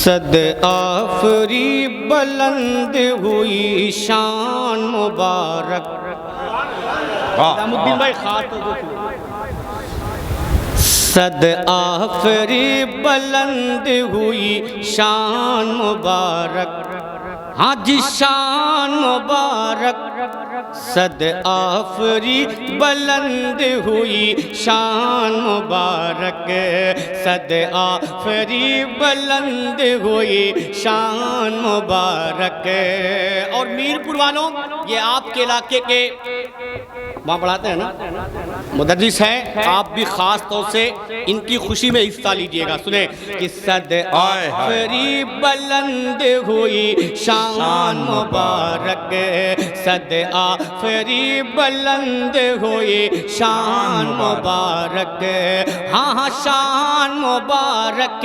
सद आफरी बुलंद हुई शान मुबारक। निजामुद्दीन भाई खास तो सद आफरी बुलंद हुई शान मुबारक। हाँ जी शान मुबारक। सद आफरी बुलंद हुई शान मुबारक। सद आफरी बुलंद हुई शान मुबारक। और मीरपुर वालों, ये आपके इलाके के वहाँ पढ़ाते हैं ना मुदर्रिस हैं, आप भी खास तौर से इनकी खुशी में हिस्सा लीजिएगा। सुने कि सद आफरी बुलंद हुई शान मुबारक। सद आफरी बुलंद हुई शान मुबारक। हाँ हाँ शान मुबारक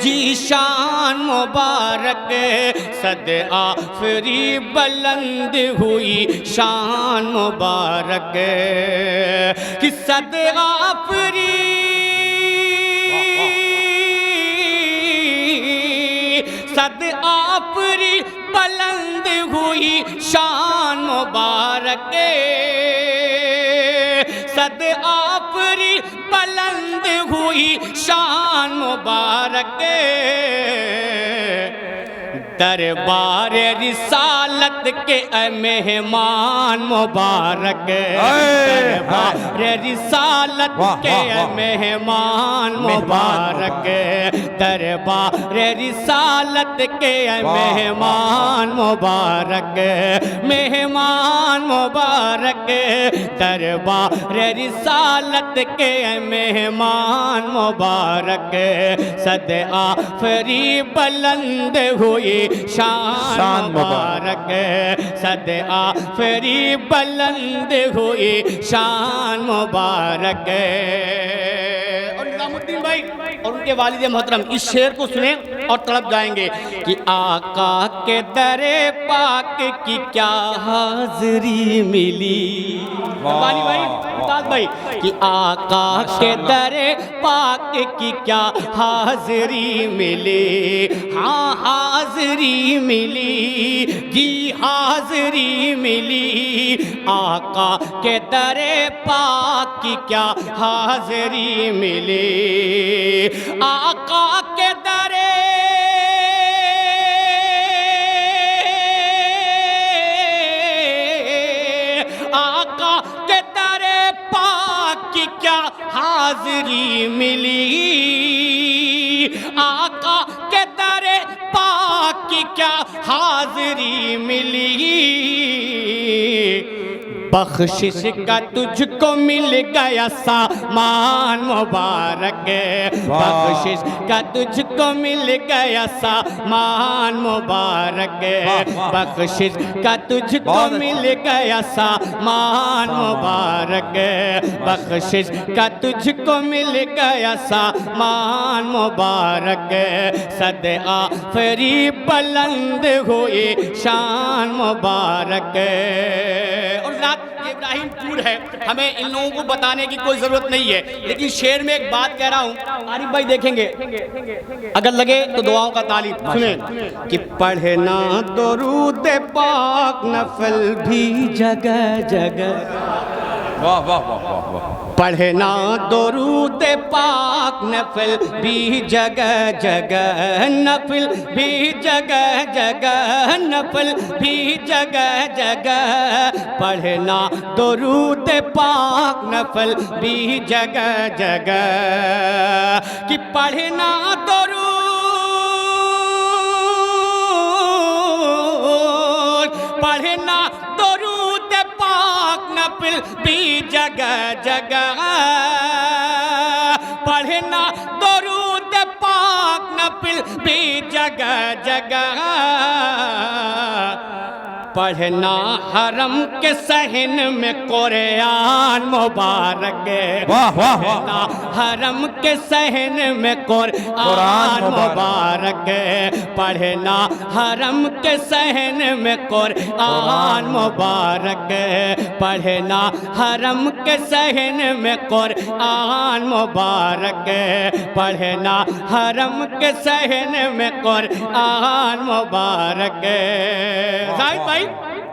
जी शान मुबारक। सद आफरी बुलंद हुई शान मुबारक। कि सद आफरी सद आफरी बुलंद हुई शान मुबारक। सद आफरी बुलंद हुई शान मुबारक। दरबार रिसालत के मेहमान मुबारक। दरबार रिसालत के मेहमान मुबारक। दरबार रिसालत के मेहमान मुबारक। मेहमान मुबारक। दरबार रिसालत के मेहमान मुबारक। सद आफरी बुलंद हुई शान मुबारक। सद आफरी बुलंद हुई शान मुबारक। और निजामुद्दीन भाई और उनके वालिद मोहतरम इस शेर को सुने और तड़प जाएंगे कि आका के दरे पाक की क्या हाज़री मिली। रब्बानी भाई, मुमताज भाई, कि आका के दरे पाक की क्या हाज़री मिली। हाँ हाज़री मिली जी हाज़री मिली। आका के दरे पाक की क्या हाज़री मिली। आका के दरे आका के दरे पाक की क्या हाज़री मिली। आका के दरे पाक की क्या हाज़री मिली। बख्शिश का तुझको मिल गया सामान मुबारक। बख्शिश का तुझको मिल गया सामान मुबारक। बख्शिश का तुझको मिल गया सामान मुबारक। बख्शिश का तुझको मिल गया सामान मुबारक। सद आफरी बुलंद हुई शान मुबारक। और ये इब्राहिम टूर है, हमें इन लोगों को बताने की कोई जरूरत नहीं है, लेकिन शेर में एक बात कह रहा हूँ, आरिफ भाई देखेंगे, अगर लगे तो दुआओं का तालीब सुने कि पढ़ना दुरूद पाक नफल भी जगह जगह। वाह वाह वाह वाह वाह। पढ़ना दुरूद पाक नफल भी जगह जगह। नफल भी जगह जगह। नफल भी जगह जगह। पढ़ना दुरूद पाक नफल भी जगह जगह। कि पढ़ना दुरूद पढ़ना दुरूद पाक नफल भी जगह जगह। पढ़ना दुरूद पाक नफल भी जगह जगह। पढ़ना हरम के सहन में कुरान मुबारक वाह वाह वाह पढ़ना हरम के सहन में कुरान मुबारक पढ़ना हरम के सहन में कुरान मुबारक पढ़ना हरम के सहन में कुरान मुबारक पढ़ना हरम के सहन में कुरान मुबारक। जाहिद भाई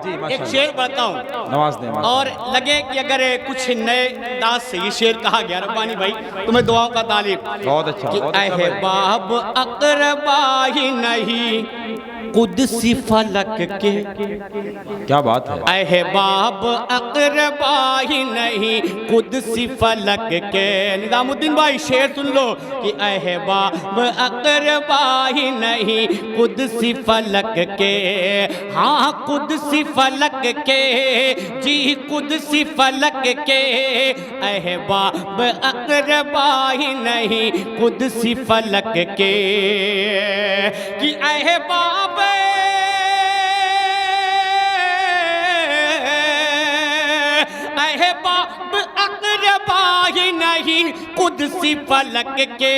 जी, एक माशाल्लाह। शेर पढ़ता हूँ नवाज ने और लगे कि अगर कुछ नए अंदाज से ये शेर कहा गया रब्बानी भाई तुम्हें दुआओं का तालीब बहुत अच्छा, कि बहुत अच्छा भाई। अहबाब अकरबा ही नहीं कुदसी फलक के क्या बात है। अहबाब अकरबा ही नहीं कुदसी फलक के। निजामुद्दीन भाई शेर सुन लो कि अहबाब अकरबा ही नहीं कुदसी फलक के। हाँ कुदसी फलक के जी कुदसी फलक के अहबाब अकरबा ही नहीं कुदसी फलक के कि अहबाब अहबाब अकरबा ही नहीं कुदसी फलक के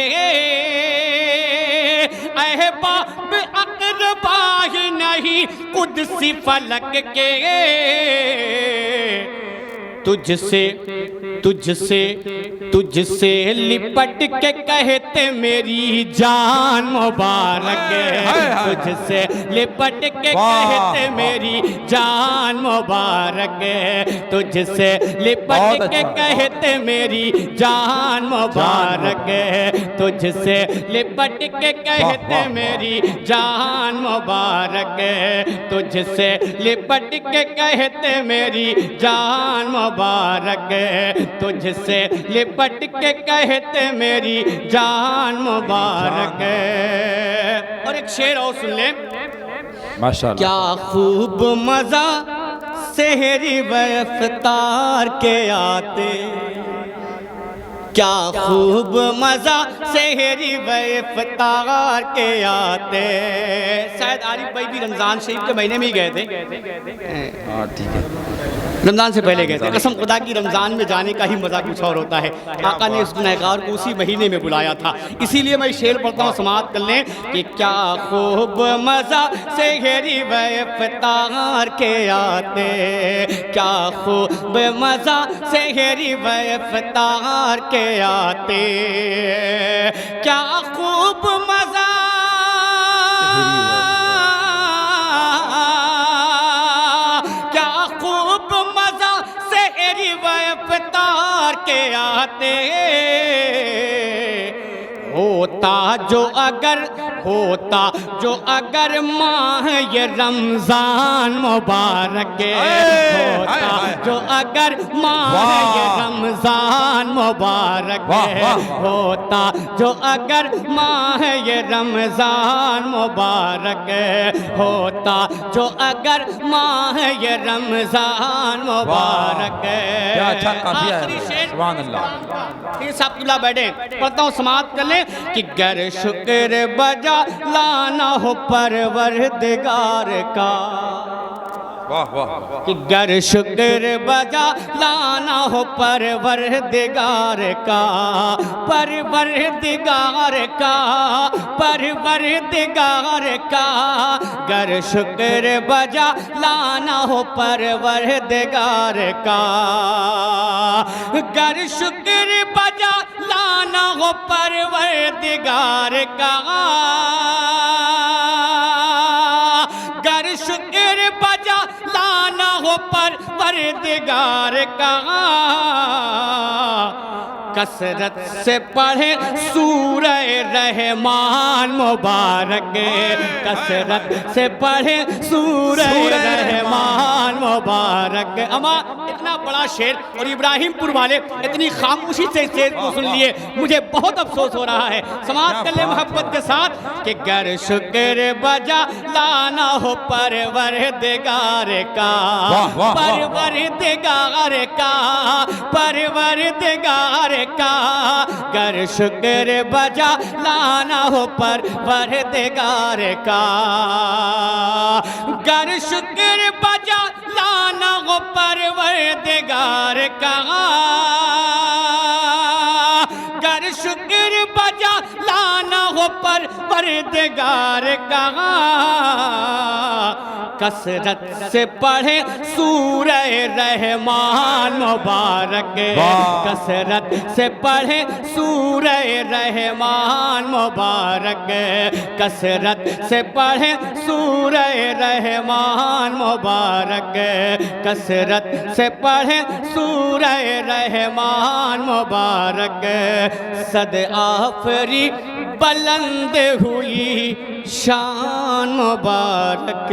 अहबाब अकरबा ही नहीं कुदसी फलक के। तुझसे तुझसे तुझसे लिपट के कहते मेरी जान मुबारक तुझसे लिपट के कहते मेरी जान मुबारक तुझसे लिपट के कहते मेरी जान मुबारक तुझसे लिपट के कहते मेरी जान मुबारक तुझसे लिपट के कहते मेरी जान मुबारक तुझसे लिपट के कहते मेरी जान मुबारक। और एक शेर और सुन ले माशाल्लाह। क्या खूब मजा सहरी व इफ्तार के आते क्या खूब मजा सहरी व इफ्तार के आते। शायद आरिफ भाई भी रमजान शरीफ के महीने में ही गए थे। हाँ ठीक है। रमजान से पहले गए थे। कसम खुदा की रमजान में जाने का ही मजा कुछ और होता है। आका ने उस गुनहगार को उसी महीने में बुलाया था। इसीलिए मैं शेर पढ़ता हूँ समाअत कर लें कि क्या खूब मजा सहरी व इफ्तार के आते क्या खूब मजा सहरी व इफ्तार के आते क्या खूब मजा के आते होता जो अगर माह ये रमजान मुबारक होता जो अगर माह ये रमजान मुबारक होता जो अगर माह ये रमजान मुबारक होता जो अगर माह ये रमजान मुबारक। क्या अच्छा काफिया है। सुभान अल्लाह। फिर साहब बैठे पढ़ता हूँ समाअत कर ले कि गर शुक्र बजा लाना हो परवरदिगार का वाह वाह। कि गर शुक्र बजा लाना हो परवरदिगार का परवरदिगार का परवरदिगार का गर शुक्र बजा लाना हो परवरदिगार का गर शुक्र बजा लाना हो परवरदिगार का गर शुक्र बजा लाना हो परवरदिगार का कसरत से पढ़े सूरह रहमान मुबारक कसरत से पढ़े सूरह रहमान मुबारक। अमा इतना बड़ा शेर और इब्राहिमपुर वाले इतनी खामोशी से शेर को सुन लिए, मुझे बहुत अफसोस हो रहा है। समाप्त कर ले मोहब्बत के साथ कि गर शुक्र बजा लाना हो परवरदिगार का, परवरदिगार का, परवरदिगार का, गर शुक्र बजा लाना हो परवरदिगार का, गर शुक्र बजा लाना हो परवरदिगार का, गर शुक्र बजा लाना हो परवरदिगार का, कसरत से पढ़े सूरह रहमान मुबारक, कसरत से पढ़े सूरह रहमान मुबारक, कसरत से पढ़े सूरह रहमान मुबारक, कसरत से पढ़े सूरह रहमान मुबारक, सद आफरी बुलंद हुई शान मुबारक।